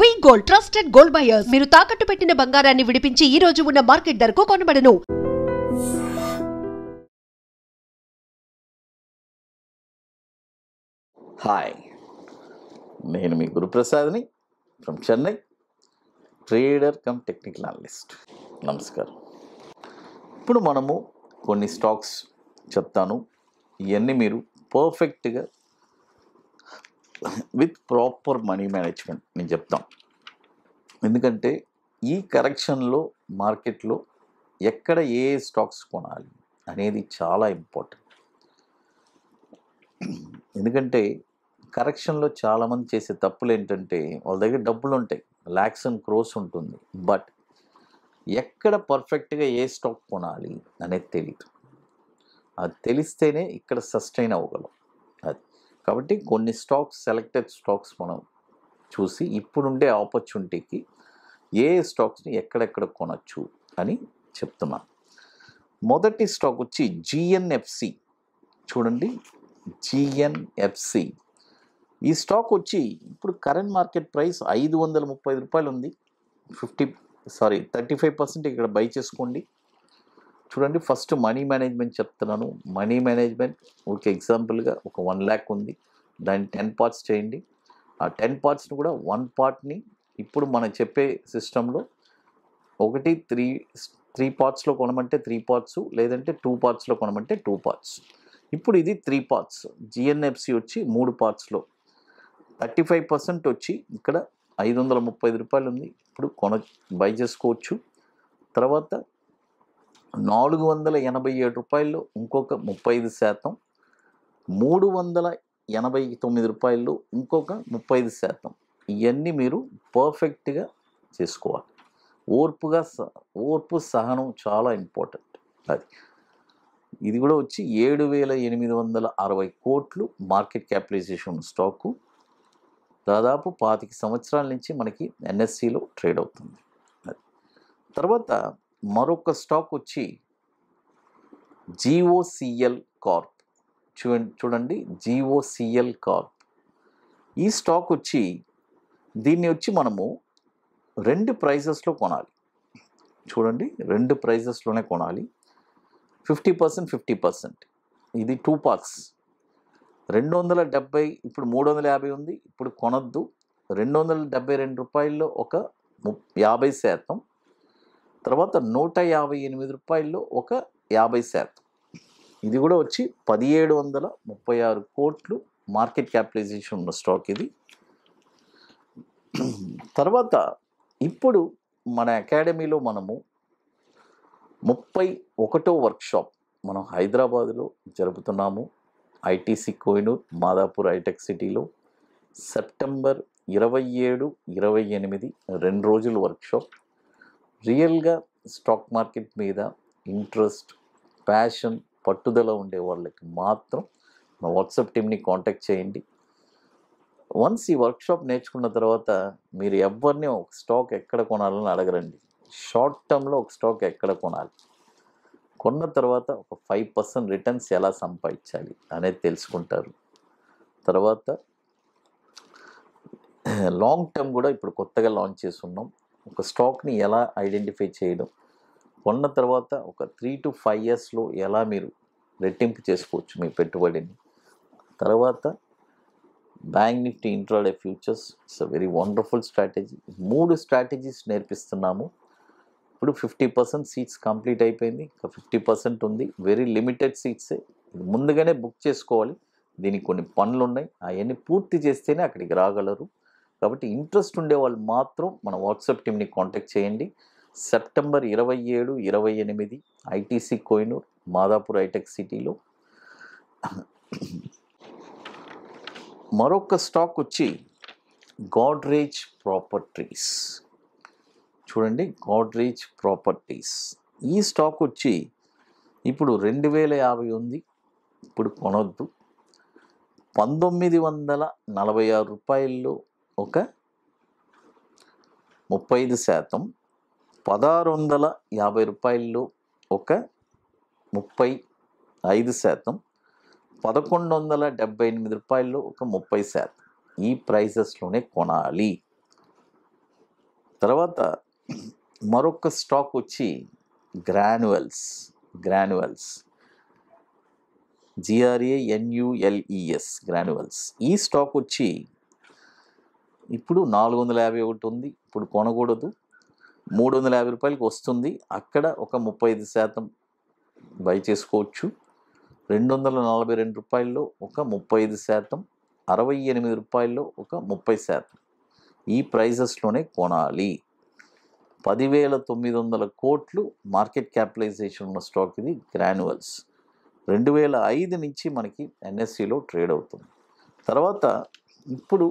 వి gold trusted gold buyers. మీరు తాకట్టు పెట్టిన బంగారాన్ని విడిపించి ఈ రోజు ఉన్న మార్కెట్ ధరకు కొనబడను. హాయ్, నేను మీ గురుప్రసాద్ని from Chennai, trader cum technical analyst. నమస్కారం. ఇప్పుడు మనము కొన్ని స్టాక్స్ చెప్తాను. ఇవన్నీ మీరు పర్ఫెక్ట్గా విత్ ప్రాపర్ మనీ మేనేజ్మెంట్ నేను చెప్తాను. ఎందుకంటే ఈ కరెక్షన్లో మార్కెట్లో ఎక్కడ ఏ స్టాక్స్ కొనాలి అనేది చాలా ఇంపార్టెంట్. ఎందుకంటే కరెక్షన్లో చాలామంది చేసే తప్పులు ఏంటంటే, వాళ్ళ దగ్గర డబ్బులు ఉంటాయి, ల్యాక్స్ అండ్ క్రోర్స్ ఉంటుంది, బట్ ఎక్కడ పర్ఫెక్ట్గా ఏ స్టాక్ కొనాలి అనేది తెలియదు. అది తెలిస్తేనే ఇక్కడ సస్టైన్ అవ్వగలం. అది కాబట్టి కొన్ని స్టాక్స్, సెలెక్టెడ్ స్టాక్స్ మనం చూసి ఇప్పుడుండే ఆపర్చునిటీకి ఏ స్టాక్స్ని ఎక్కడెక్కడ కొనచ్చు అని చెప్తున్నాను. మొదటి స్టాక్ వచ్చి జిఎన్ఎఫ్సి. చూడండి, జిఎన్ఎఫ్సి. ఈ స్టాక్ వచ్చి ఇప్పుడు కరెంట్ మార్కెట్ ప్రైస్ 535 రూపాయలు ఉంది. 35% ఇక్కడ బై చేసుకోండి. చూడండి, ఫస్ట్ మనీ మేనేజ్మెంట్ చెప్తున్నాను. మనీ మేనేజ్మెంట్ ఒక ఎగ్జాంపుల్గా ఒక 1 lakh ఉంది, దాన్ని 10 parts చేయండి. ఆ 10 partsని కూడా 1 partని ఇప్పుడు మనం చెప్పే సిస్టంలో ఒకటి 3 partsలో కొనమంటే 3 parts, లేదంటే 2 partsలో కొనమంటే 2 parts. ఇప్పుడు ఇది 3 parts. జిఎన్ఎఫ్సి వచ్చి 3 partsలో 35% వచ్చి ఇక్కడ 535 రూపాయలు ఉంది. ఇప్పుడు బై చేసుకోవచ్చు. తర్వాత 487 రూపాయల్లో ఇంకొక 35%, 389 రూపాయల్లో ఇంకొక 35%. ఇవన్నీ మీరు పర్ఫెక్ట్గా చేసుకోవాలి. ఓర్పు సహనం చాలా ఇంపార్టెంట్. ఇది కూడా వచ్చి 7,860 కోట్లు మార్కెట్ క్యాపిటలైజేషన్ స్టాకు. దాదాపు 25 సంవత్సరాల నుంచి మనకి ఎన్ఎస్సిలో ట్రేడ్ అవుతుంది. తర్వాత మరొక స్టాక్ వచ్చి జిఓసిఎల్ కార్ప్. చూడండి, జిఓసిఎల్ కార్ప్. ఈ స్టాక్ వచ్చి దీన్ని వచ్చి మనము 2 ప్రైజెస్లో కొనాలి. చూడండి, 2 ప్రైజెస్లోనే కొనాలి. 50%, 50%. ఇది 2 parts. 270, ఇప్పుడు 350 ఉంది. ఇప్పుడు కొనద్దు. 272 రూపాయల్లో ఒక 50%, తర్వాత 158 రూపాయల్లో ఒక 50%. ఇది కూడా వచ్చి 1736 కోట్లు మార్కెట్ క్యాపిటలైజేషన్ ఉన్న స్టాక్ ఇది. తర్వాత ఇప్పుడు మన అకాడమీలో మనము 31వ వర్క్షాప్ మనం హైదరాబాద్లో జరుపుతున్నాము. ఐటీసీ కోహినూర్, మాదాపూర్ హైటెక్ సిటీలో సెప్టెంబర్ 27, 28 2 రోజుల వర్క్షాప్. రియల్గా స్టాక్ మార్కెట్ మీద ఇంట్రెస్ట్, ప్యాషన్, పట్టుదల ఉండే వాళ్ళకి మాత్రం మా వాట్సాప్ టీమ్ని కాంటాక్ట్ చేయండి. వన్స్ ఈ వర్క్షాప్ నేర్చుకున్న తర్వాత మీరు ఎవరిని ఒక స్టాక్ ఎక్కడ కొనాలని అడగరండి. షార్ట్ టర్మ్లో ఒక స్టాక్ ఎక్కడ కొనాలి, కొన్న తర్వాత ఒక 5% రిటర్న్స్ ఎలా సంపాదించాలి అనేది తెలుసుకుంటారు. తర్వాత లాంగ్ టర్మ్ కూడా ఇప్పుడు కొత్తగా లాంచ్ చేస్తున్నాం. ఒక స్టాక్ని ఎలా ఐడెంటిఫై చేయడం, కొన్న తర్వాత ఒక 3 to 5 yearsలో ఎలా మీరు రెట్టింపు చేసుకోవచ్చు మీ పెట్టుబడిని. తర్వాత Bank Nifty intraday futures, it's a very wonderful strategy. 3 strategies నేర్పిస్తున్నాము. ఇప్పుడు 50% సీట్స్ కంప్లీట్ అయిపోయింది, ఇంకా 50% ఉంది. వెరీ లిమిటెడ్ సీట్సే. ముందుగానే బుక్ చేసుకోవాలి. దీనికి కొన్ని పనులు ఉన్నాయి, అవన్నీ పూర్తి చేస్తేనే అక్కడికి రాగలరు. కాబట్టి ఇంట్రెస్ట్ ఉండే వాళ్ళు మాత్రం మన వాట్సాప్ టీమ్ని కాంటాక్ట్ చేయండి. సెప్టెంబర్ 27, 28 ఐటీసీ కోహినూర్, మాదాపూర్ హైటెక్ సిటీలో. మరొక స్టాక్ వచ్చి గోడ్రేజ్ ప్రాపర్టీస్. చూడండి, గోడ్రేజ్ ప్రాపర్టీస్. ఈ స్టాక్ వచ్చి ఇప్పుడు 2050 ఉంది. ఇప్పుడు కొనొద్దు. 1946 రూపాయల్లో ఒక 35%, 1650 రూపాయల్లో ఒక 35%, 1178 రూపాయల్లో ఒక 30%. ఈ ప్రైజెస్లోనే కొనాలి. తర్వాత మరొక స్టాక్ వచ్చి గ్రాన్యువల్స్ GRANULES గ్రాన్యువల్స్. ఈ స్టాక్ వచ్చి ఇప్పుడు 451 ఉంది, ఇప్పుడు కొనకూడదు, 350 రూపాయలకి వస్తుంది, అక్కడ ఒక 35% బై చేసుకోవచ్చు. 242 రూపాయల్లో ఒక 35%, 68 రూపాయల్లో ఒక 30%. ఈ ప్రైజెస్లోనే కొనాలి. 10,900 కోట్లు మార్కెట్ క్యాపిటలైజేషన్ ఉన్న స్టాక్ ఇది గ్రాన్యువల్స్. 2005 నుంచి మనకి NSEలో ట్రేడ్ అవుతుంది. తర్వాత ఇప్పుడు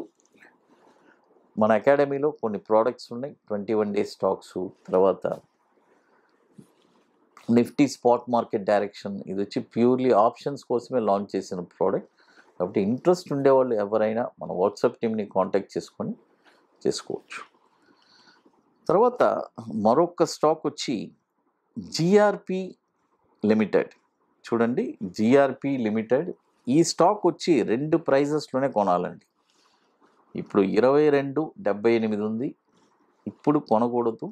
మన అకాడమీలో కొన్ని ప్రోడక్ట్స్ ఉన్నాయి, 21 డేస్ స్టాక్స్. తర్వాత నిఫ్టీ స్పాట్ మార్కెట్ డైరెక్షన్, ఇది వచ్చి ప్యూర్లీ ఆప్షన్స్ కోసమే లాంచ్ చేసిన ప్రోడక్ట్. కాబట్టి ఇంట్రెస్ట్ ఉండేవాళ్ళు ఎవరైనా మన వాట్సాప్ టీమ్ని కాంటాక్ట్ చేసుకొని చేసుకోవచ్చు. తర్వాత మరొక స్టాక్ వచ్చి GRP లిమిటెడ్. చూడండి, GRP లిమిటెడ్. ఈ స్టాక్ వచ్చి 2 ప్రైజెస్లోనే కొనాలండి. ఇప్పుడు 22.78 ఉంది, ఇప్పుడు కొనకూడదు.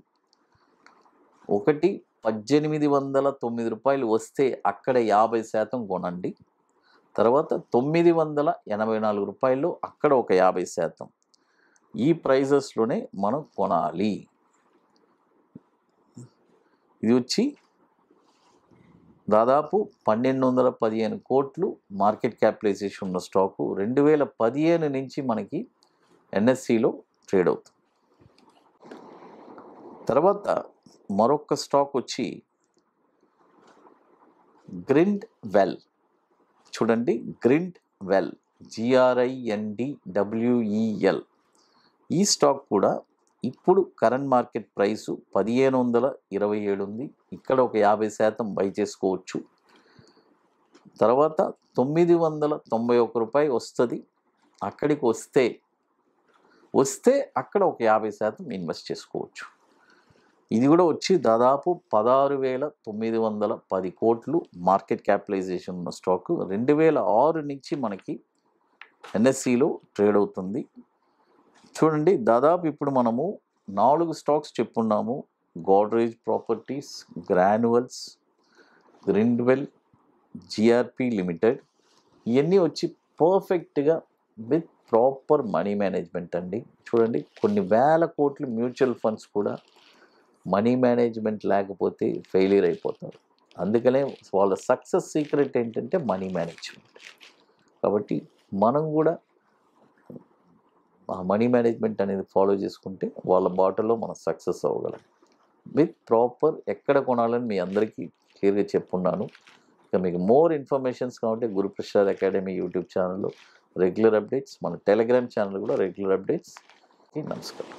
ఒకటి 1,809 రూపాయలు వస్తే అక్కడ 50% కొనండి. తర్వాత 984 రూపాయలు, అక్కడ ఒక 50%. ఈ ప్రైజెస్లోనే మనం కొనాలి. ఇది వచ్చి దాదాపు 1,215 కోట్లు మార్కెట్ క్యాపిటలైజేషన్ ఉన్న స్టాకు. 2015 నుంచి మనకి NSEలో ట్రేడ్ అవుతుంది. తర్వాత మరొక స్టాక్ వచ్చి గ్రిండ్వెల్. చూడండి, గ్రిండ్వెల్ GRINDWEL. ఈ స్టాక్ కూడా ఇప్పుడు కరెంట్ మార్కెట్ ప్రైసు 1,527 ఉంది, ఇక్కడ ఒక 50% బై చేసుకోవచ్చు. తర్వాత 991 రూపాయలు వస్తుంది, అక్కడికి వస్తే అక్కడ ఒక 50% ఇన్వెస్ట్ చేసుకోవచ్చు. ఇది కూడా వచ్చి దాదాపు 16,910 కోట్లు మార్కెట్ క్యాపిటలైజేషన్ ఉన్న స్టాకు. 2006 నుంచి మనకి NSEలో ట్రేడ్ అవుతుంది. చూడండి, దాదాపు ఇప్పుడు మనము 4 స్టాక్స్ చెప్పున్నాము: Godrej Properties, Granules, Grindwell, GRP Limited. ఇవన్నీ వచ్చి పర్ఫెక్ట్గా విత్ ప్రాపర్ మనీ మేనేజ్మెంట్ అండి. చూడండి, కొన్ని వేల కోట్లు మ్యూచువల్ ఫండ్స్ కూడా మనీ మేనేజ్మెంట్ లేకపోతే ఫెయిలియర్ అయిపోతారు. అందుకనే వాళ్ళ సక్సెస్ సీక్రెట్ ఏంటంటే మనీ మేనేజ్మెంట్. కాబట్టి మనం కూడా ఆ మనీ మేనేజ్మెంట్ అనేది ఫాలో చేసుకుంటే వాళ్ళ బాటలో మనం సక్సెస్ అవ్వగలం. విత్ ప్రాపర్ ఎక్కడ కొనాలని మీ అందరికీ క్లియర్గా చెప్పున్నాను. ఇక మీకు మోర్ ఇన్ఫర్మేషన్స్ కావాలంటే గురుప్రసాద్ అకాడమీ యూట్యూబ్ ఛానల్లో రెగ్యులర్ అప్డేట్స్, మన టెలిగ్రామ్ ఛానల్ కూడా రెగ్యులర్ అప్డేట్స్. నమస్కారం.